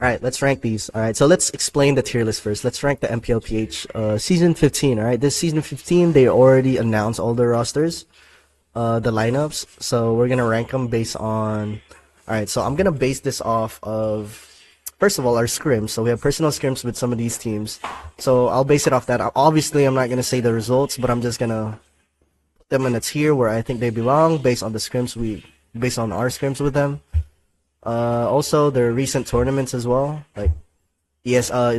Alright, let's rank these. Alright, so let's explain the tier list first. Let's rank the MPLPH Season 15, alright? This Season 15, they already announced all the rosters, the lineups. So we're gonna rank them based on... Alright, so I'm gonna base this off of... First of all, our scrims. So we have personal scrims with some of these teams. So I'll base it off that. Obviously, I'm not gonna say the results, but I'm just gonna put them in a tier where I think they belong based on the scrims based on our scrims with them. Also their recent tournaments as well, like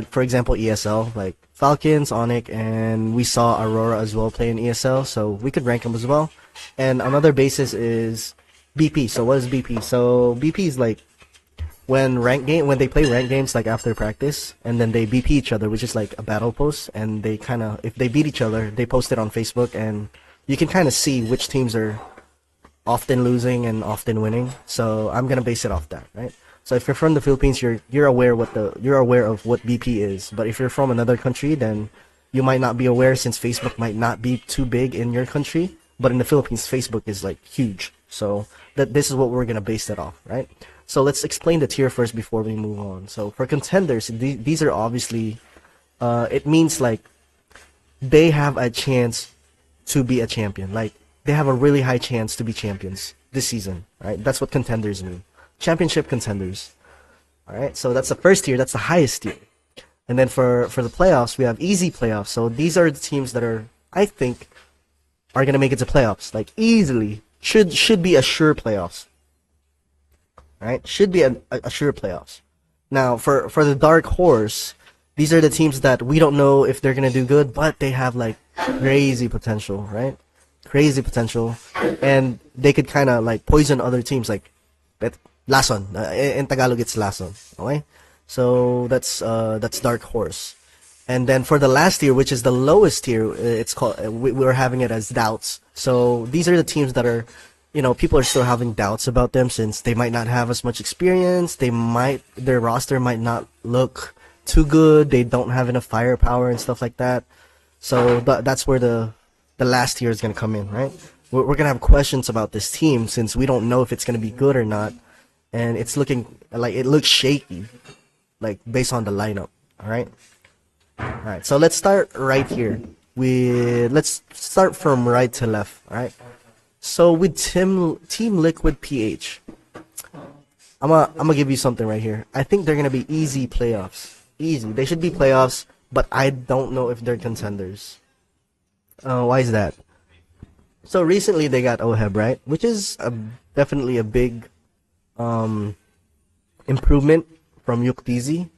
for example ESL, like Falcons, Onic, and we saw Aurora as well play in ESL, so we could rank them as well. And another basis is BP. So what is BP? So BP is like when they play ranked games, like after practice, and then they BP each other, which is like a battle post, and they if they beat each other, they post it on Facebook, and you can kind of see which teams are often losing and often winning. So I'm gonna base it off that, right? So if you're from the Philippines, you're aware of what BP is. But if you're from another country, then you might not be aware, since Facebook might not be too big in your country. But in the Philippines, Facebook is like huge. So this is what we're gonna base that off, right? So let's explain the tier first before we move on. So for contenders, these are obviously it means like they have a chance to be a champion. Like they have a really high chance to be champions this season, right? That's what contenders mean. Championship contenders. Alright, so that's the first tier, that's the highest tier. And then for the playoffs, we have easy playoffs. So these are the teams that I think are gonna make it to playoffs. Like easily. Should be a sure playoffs. Alright? Should be a sure playoffs. Now for the dark horse, these are the teams that we don't know if they're gonna do good, but they have like crazy potential, right? Crazy potential, and they could kind of like poison other teams, like lason. In Tagalog, it's lason. Okay, so that's dark horse. And then for the last tier, which is the lowest tier, it's called we're having it as doubts. So these are the teams that are, people are still having doubts about them, since they might not have as much experience. Their roster might not look too good. They don't have enough firepower and stuff like that. So that's where the last tier is going to come in, right? We're going to have questions about this team, since we don't know if it's going to be good or not. And it's looking like it looks shaky, like based on the lineup. Alright? Alright, so let's start right here. Let's start from right to left. Alright? So with Team Liquid PH, I'm gonna give you something right here. I think they're going to be easy playoffs. Easy. They should be playoffs, but I don't know if they're contenders. Why is that? So recently they got OHEB, right? Which is definitely a big improvement from Yuktizi,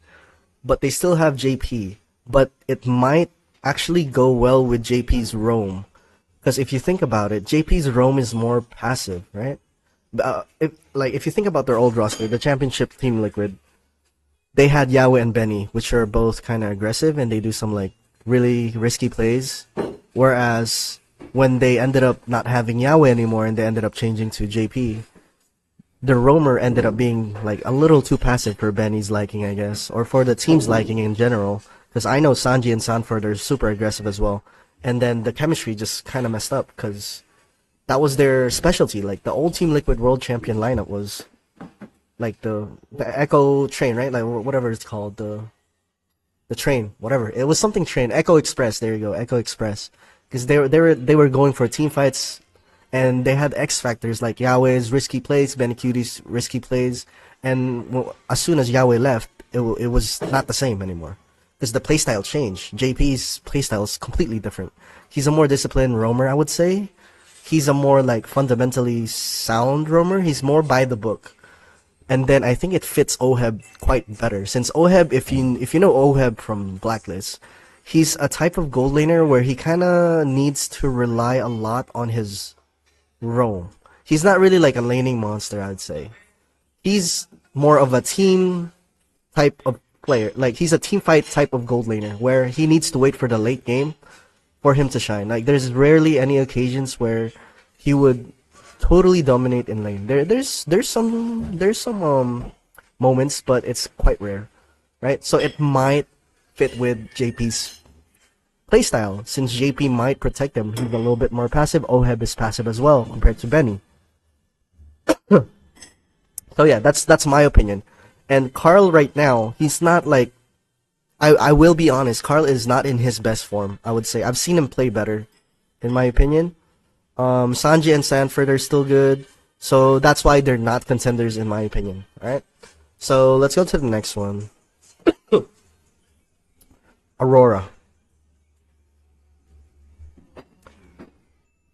but they still have JP. But it might actually go well with JP's roam, because if you think about it, JP's roam is more passive, right? If you think about their old roster, the championship Team Liquid, they had Yahweh and Benny, which are both kind of aggressive, and they do some like really risky plays. Whereas when they ended up not having Yahweh anymore and they ended up changing to JP, the roamer ended up being like a little too passive for Benny's liking, I guess, or for the team's liking in general. Because I know Sanji and Sanford are super aggressive as well. And then the chemistry just kind of messed up, because that was their specialty. Like the old Team Liquid World Champion lineup was like the Echo Train, right? Like whatever it's called, the train, whatever. It was something train. Echo Express. There you go, Echo Express. Because they were going for team fights, and they had X factors like Yahweh's risky plays, Benny Cutie's risky plays, and as soon as Yahweh left, it was not the same anymore, because the playstyle changed. JP's playstyle is completely different. He's a more disciplined roamer, I would say. He's a more like fundamentally sound roamer. He's more by the book. And then I think it fits OHEB quite better, since OHEB, if you know OHEB from Blacklist, he's a type of gold laner where he kind of needs to rely a lot on his roam. He's not really like a laning monster, I'd say. He's more of a team type of player. Like, he's a team fight type of gold laner where he needs to wait for the late game for him to shine. Like, there's rarely any occasions where he would totally dominate in lane. There's some moments, but it's quite rare, right? So it might fit with JP's playstyle, since JP might protect him. He's a little bit more passive. OHEB is passive as well compared to Benny. So yeah, that's my opinion. And Carl right now, he's not like, I will be honest, Carl is not in his best form, I would say. I've seen him play better, in my opinion. Sanji and Sanford are still good, so that's why they're not contenders in my opinion. Alright? So let's go to the next one. Aurora.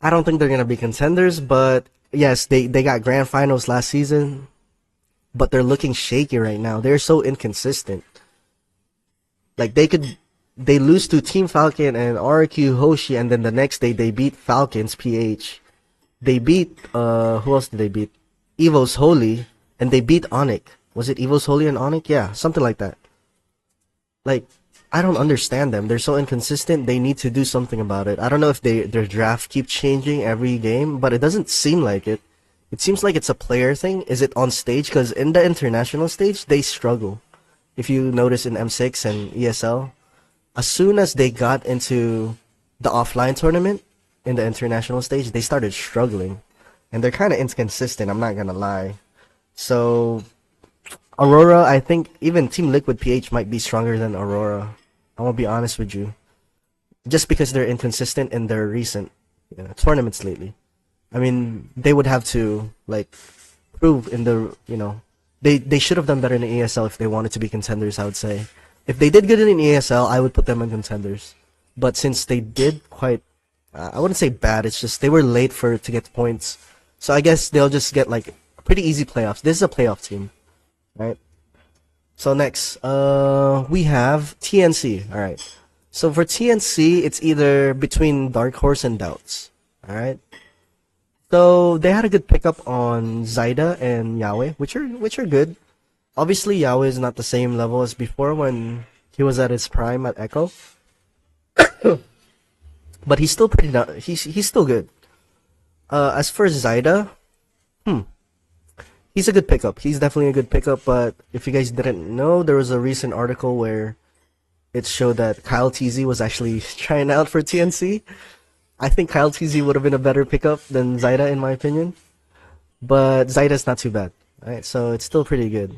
I don't think they're gonna be contenders, but yes, they got grand finals last season, but they're looking shaky right now. They're so inconsistent. Like they lose to Team Falcon and RQ Hoshi, and then the next day they beat Falcons PH. They beat who else did they beat? Evo's Holy, and they beat Onic. Was it Evo's Holy and Onic? Yeah, something like that. Like, I don't understand them. They're so inconsistent. They need to do something about it. I don't know if their draft keeps changing every game, but it doesn't seem like it. It seems like it's a player thing. Is it on stage? Because in the international stage, they struggle. If you notice in M6 and ESL, as soon as they got into the offline tournament in the international stage, they started struggling. And they're kind of inconsistent, I'm not gonna lie. So, Aurora, I think even Team Liquid PH might be stronger than Aurora. I'm gonna be honest with you. Just because they're inconsistent in their recent tournaments lately. I mean, they would have to, like, prove in the, they should have done better in the ESL if they wanted to be contenders, I would say. If they did good in the ESL, I would put them in contenders. But since they did quite, I wouldn't say bad, it's just they were late to get points. So I guess they'll just get, like, pretty easy playoffs. This is a playoff team, right? So next, we have TNC, alright. So for TNC, it's either between Dark Horse and Doubts, alright? So they had a good pickup on Zyda and Yahweh, which are good. Obviously, Yahweh is not the same level as before when he was at his prime at Echo, but he's still he's still good. As for Zyda, he's a good pickup. He's definitely a good pickup. But if you guys didn't know, there was a recent article where it showed that Kyle TZ was actually trying out for TNC. I think Kyle TZ would have been a better pickup than Zyda in my opinion. But Zyda's not too bad. Alright, so it's still pretty good.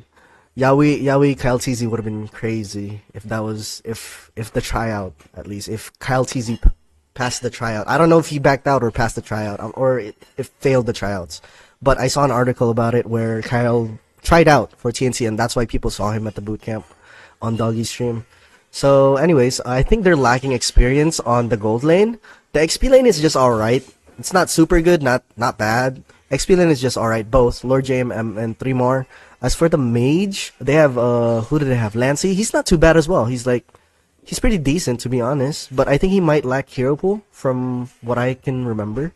Yahweh, Kyle TZ would have been crazy if that was, if the tryout, at least. If Kyle TZ passed the tryout. I don't know if he backed out or passed the tryout, or if failed the tryouts. But I saw an article about it where Kyle tried out for TNC, and that's why people saw him at the boot camp on Doggy's stream. So anyways, I think they're lacking experience on the gold lane. The XP lane is just alright. It's not super good, not bad. XP lane is just alright, both Lord JM and 3 more. As for the mage, they have who do they have? Lancey. He's not too bad as well. He's pretty decent to be honest, but I think he might lack hero pool from what I can remember.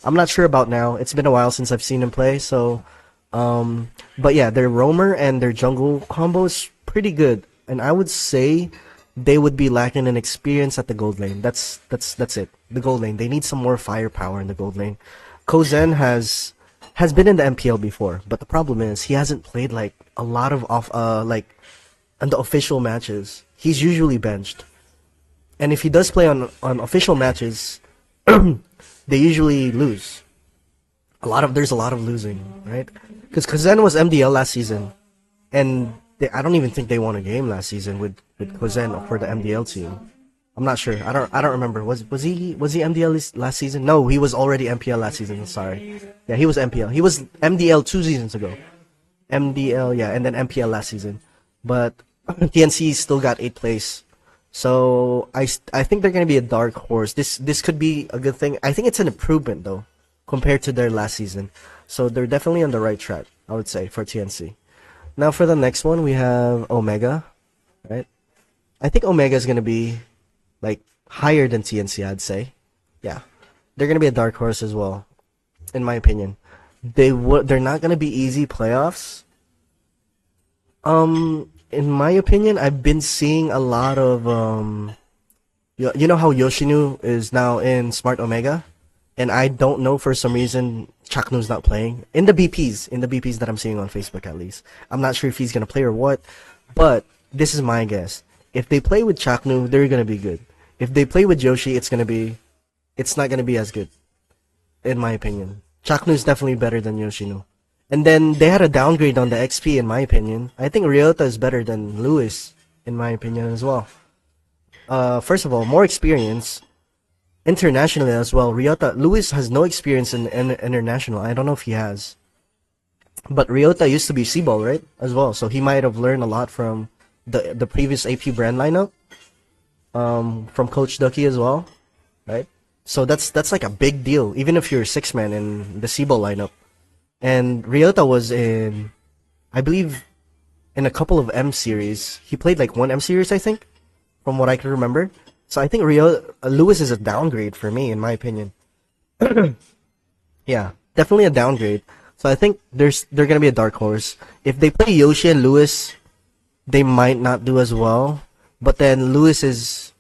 I'm not sure about now. It's been a while since I've seen him play, so but yeah, their roamer and their jungle combo is pretty good, and I would say they would be lacking in experience at the gold lane. That's it. The gold lane. They need some more firepower in the gold lane. Kozen has been in the MPL before, but the problem is he hasn't played like a lot of like on the official matches. He's usually benched, and if he does play on official matches, they usually lose. There's a lot of losing, right? Because Kozen was MDL last season, and I don't even think they won a game last season with Kozen for the MDL team. I'm not sure. I don't remember. Was he MDL last season? No, he was already MPL last season. Sorry. Yeah, he was MPL. He was MDL 2 seasons ago. MDL, yeah, and then MPL last season. But TNC still got 8th place. So I think they're gonna be a dark horse. This could be a good thing. I think it's an improvement though compared to their last season. So they're definitely on the right track, I would say, for TNC. Now for the next one, we have Omega, right? I think Omega is gonna be like higher than TNC, I'd say. Yeah, they're gonna be a dark horse as well, in my opinion. They're not gonna be easy playoffs. In my opinion, I've been seeing a lot of you know how Yoshinu is now in Smart Omega, and I don't know for some reason Chaknu's not playing in the BPs that I'm seeing on Facebook at least. I'm not sure if he's gonna play or what, but this is my guess. If they play with Chaknu, they're gonna be good. If they play with Yoshi, it's not gonna be as good, in my opinion. Chaknu is definitely better than Yoshino. And then they had a downgrade on the XP, in my opinion. I think Ryota is better than Lewis, in my opinion, as well. First of all, more experience. Internationally as well. Lewis has no experience in international. I don't know if he has. But Ryota used to be C-Ball, right? As well. So he might have learned a lot from the previous AP.Bren lineup. From Coach Ducky as well. Right? So that's like a big deal, even if you're 6-man in the C-Ball lineup. And Ryota was in, I believe, in a couple of M series. He played like one M series, I think, from what I can remember. So I think Lewis is a downgrade for me, in my opinion. Yeah, definitely a downgrade. So I think they're gonna be a dark horse. If they play Yoshi and Lewis, they might not do as well. But then Lewis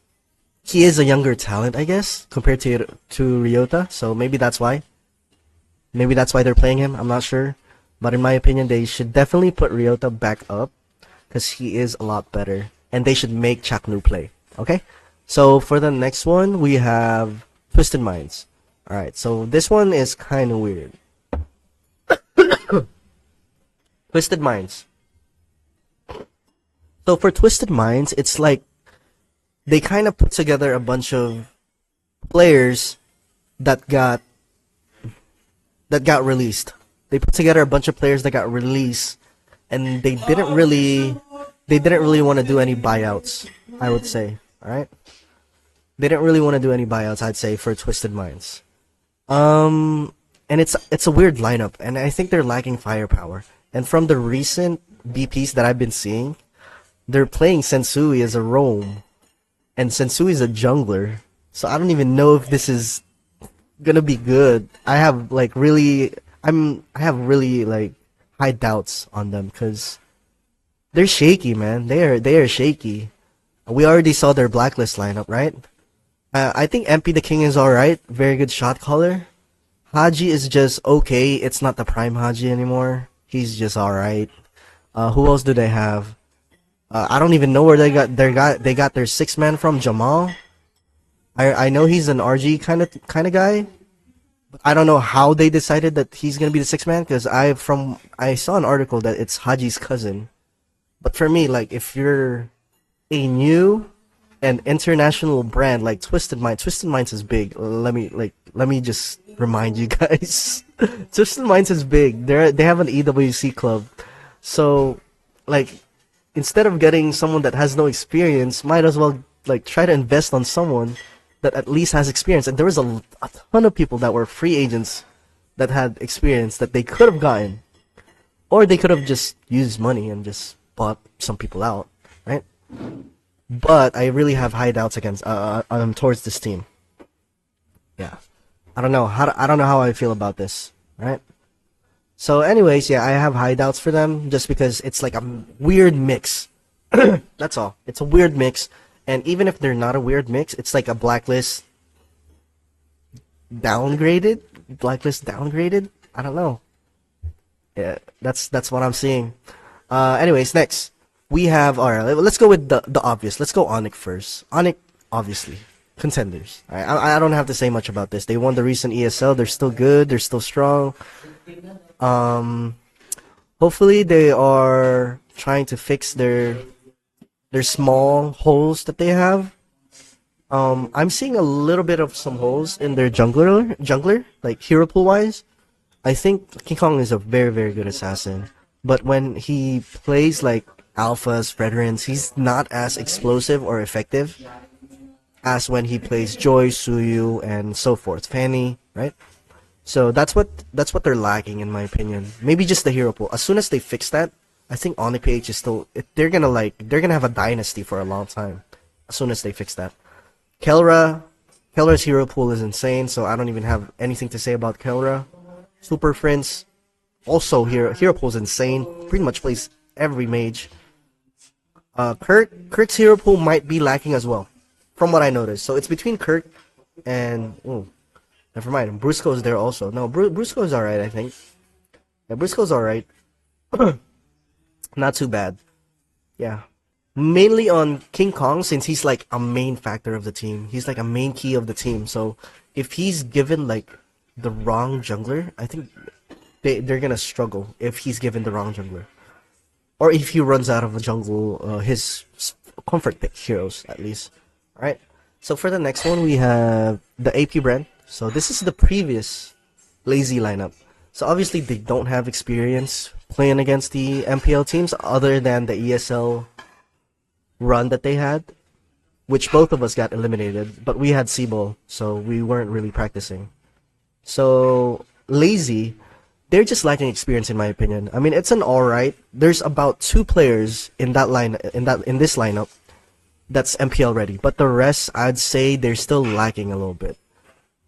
he is a younger talent, I guess, compared to Ryota. So maybe that's why. Maybe that's why they're playing him. I'm not sure. But in my opinion, they should definitely put Ryota back up, because he is a lot better. And they should make Chaknu play. Okay? So for the next one, we have Twisted Minds. Alright, so this one is kind of weird. Twisted Minds. So for Twisted Minds, it's like they kind of put together a bunch of players that got released. They put together a bunch of players that got released, and they didn't really want to do any buyouts, I would say. Alright? They didn't really want to do any buyouts, I'd say, for Twisted Minds. And it's a weird lineup, and I think they're lacking firepower. And from the recent BPs that I've been seeing, they're playing Sensui as a roam, and Sensui is a jungler. So I don't even know if this is gonna be good. I have really like high doubts on them, because they're shaky, man. They are shaky. We already saw their blacklist lineup, right? I think MP the King is alright. Very good shot caller. Haji is just okay. It's not the prime Haji anymore. He's just alright. Who else do they have? I don't even know where they got their 6-man from. Jamal. I know he's an RG kind of guy. I don't know how they decided that he's gonna be the 6-man, because I saw an article that it's Haji's cousin. But for me, like, if you're a new and international brand like Twisted Minds is big. Let me just remind you guys. Twisted Minds is big. They have an EWC club. So like, instead of getting someone that has no experience, might as well like try to invest on someone that at least has experience. And there was a ton of people that were free agents that had experience that they could have gotten, or they could have just used money and just bought some people out, right? But I really have high doubts against towards this team. Yeah, I don't know how I feel about this, right? So, anyways, yeah, I have high doubts for them just because it's like a weird mix. That's all. It's a weird mix, and even if they're not a weird mix, it's like a blacklist downgraded. Blacklist downgraded. I don't know. Yeah, that's what I'm seeing. Anyways, next we have, alright, let's go with the obvious. Let's go Onic first. Onic, obviously, contenders. I don't have to say much about this. They won the recent ESL. They're still good. They're still strong. Hopefully they are trying to fix their small holes that they have. I'm seeing a little bit of some holes in their jungler, like hero pool wise. I think King Kong is a very, very good assassin, but when he plays like alphas, veterans, he's not as explosive or effective as when he plays Joy, Suyu, and so forth, Fanny, right? So that's what they're lacking, in my opinion. Maybe just the hero pool. As soon as they fix that, I think Onic PH is still, they're gonna have a dynasty for a long time. As soon as they fix that. Kelra's hero pool is insane, so I don't even have anything to say about Kelra. Super Prince, also hero pool is insane. Pretty much plays every mage. Kirk's hero pool might be lacking as well, from what I noticed. So it's between Kirk and never mind. Brusco's there also. No, Brusco's alright, I think. Yeah, Brusco's alright. Not too bad. Yeah. Mainly on King Kong, since he's like a main factor of the team. He's like a main key of the team. So if he's given like the wrong jungler, I think they're gonna struggle if he's given the wrong jungler, or if he runs out of a jungle, his comfort pick heroes at least. All right. So for the next one, we have the AP.Bren. So this is the previous lazy lineup. So obviously they don't have experience playing against the MPL teams other than the ESL run that they had, which both of us got eliminated, but we had C-Ball, so we weren't really practicing. So lazy, they're just lacking experience in my opinion. I mean, it's an alright. There's about 2 players in that line in this lineup that's MPL ready, but the rest I'd say they're still lacking a little bit.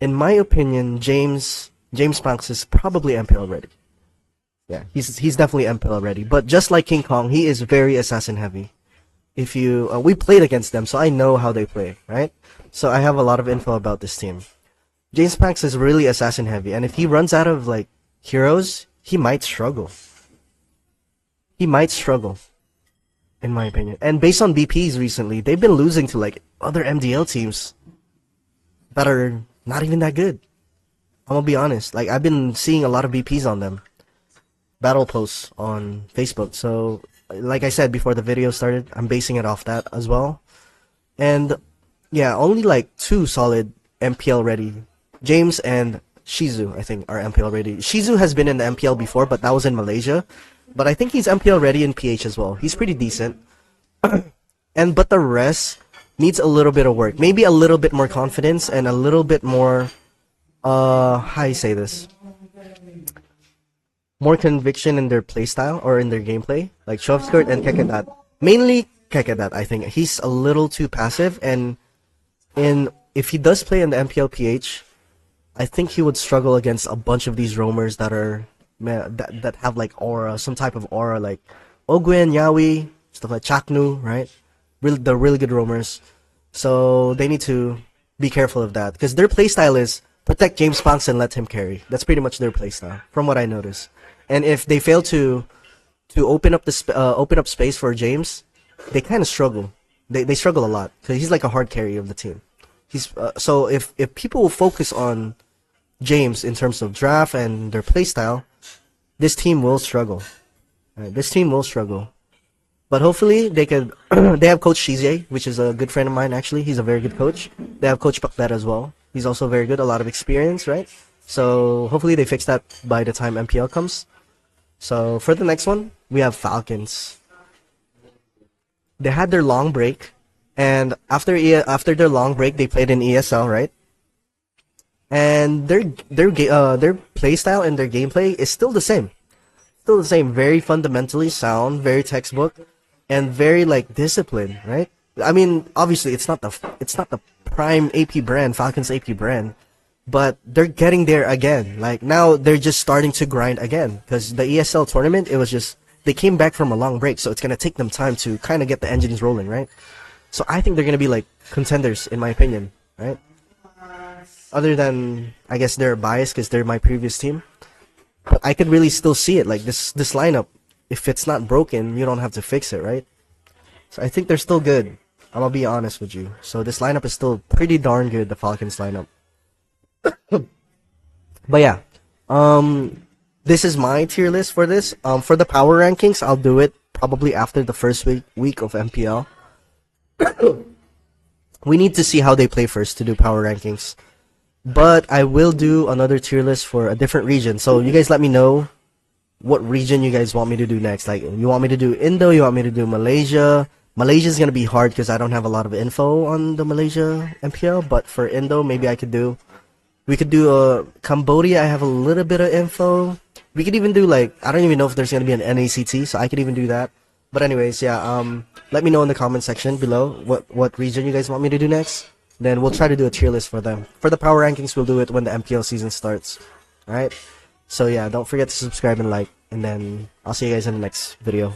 In my opinion, James Punks is probably MPL ready. Yeah, he's definitely MPL ready. But just like King Kong, he is very assassin heavy. If you we played against them, so I know how they play, right? So I have a lot of info about this team. James Punks is really assassin heavy, and if he runs out of like heroes, he might struggle. He might struggle, in my opinion. And based on BPs recently, they've been losing to like other MDL teams that are not even that good. I'm gonna be honest. Like, I've been seeing a lot of BPs on them. Battle posts on Facebook. So, like I said before the video started, I'm basing it off that as well. And, yeah, only like 2 solid MPL ready. James and Shizu, I think, are MPL ready. Shizu has been in the MPL before, but that was in Malaysia. But I think he's MPL ready in PH as well. He's pretty decent. But the rest needs a little bit of work. Maybe a little bit more confidence and a little bit more, how you say this? More conviction in their playstyle or in their gameplay. Like Shovskirt and Kekedat. Mainly Kekedat, I think. He's a little too passive, and if he does play in the MPL PH, I think he would struggle against a bunch of these roamers that are that have like aura, some type of aura, like Ogwen, Yawi, stuff like Chaknu, right? They're really good roamers. So they need to be careful of that, because their playstyle is protect James Punks and let him carry. That's pretty much their playstyle, from what I noticed. And if they fail to open up open up space for James, they kind of struggle. They struggle a lot, because he's like a hard carry of the team. He's so if people will focus on James in terms of draft and their playstyle, this team will struggle. This team will struggle. But hopefully they could. They have Coach Shizye, which is a good friend of mine actually. He's a very good coach. They have Coach Pakbet as well. He's also very good, a lot of experience, right? So hopefully they fix that by the time MPL comes. So for the next one, we have Falcons. They had their long break, and after their long break, they played in ESL, right? And their playstyle and their gameplay is still the same. Still the same, very fundamentally sound, very textbook, and very like disciplined, right? I mean, obviously it's not the prime AP.Bren, Falcons AP.Bren, but they're getting there again. Like now they're just starting to grind again, because the ESL tournament, it was just they came back from a long break, so it's gonna take them time to kind of get the engines rolling, right? So I think they're gonna be like contenders in my opinion, right? Other than I guess they're biased because they're my previous team. But I could really still see it, like this lineup, if it's not broken, you don't have to fix it, right? So I think they're still good. I'm gonna be honest with you. So this lineup is still pretty darn good, the Falcons lineup. But yeah, this is my tier list for this. For the power rankings, I'll do it probably after the first week of MPL. We need to see how they play first to do power rankings. But I will do another tier list for a different region. So you guys let me know what region you guys want me to do next. Like, you want me to do Indo, you want me to do Malaysia. Malaysia is going to be hard because I don't have a lot of info on the Malaysia MPL. But for Indo, maybe we could do Cambodia. I have a little bit of info. We could even do like, I don't even know if there's going to be an NACT, so I could even do that. But anyways, yeah, let me know in the comment section below what region you guys want me to do next. Then we'll try to do a tier list for them. For the power rankings, we'll do it when the MPL season starts. Alright? So yeah, don't forget to subscribe and like. And then I'll see you guys in the next video.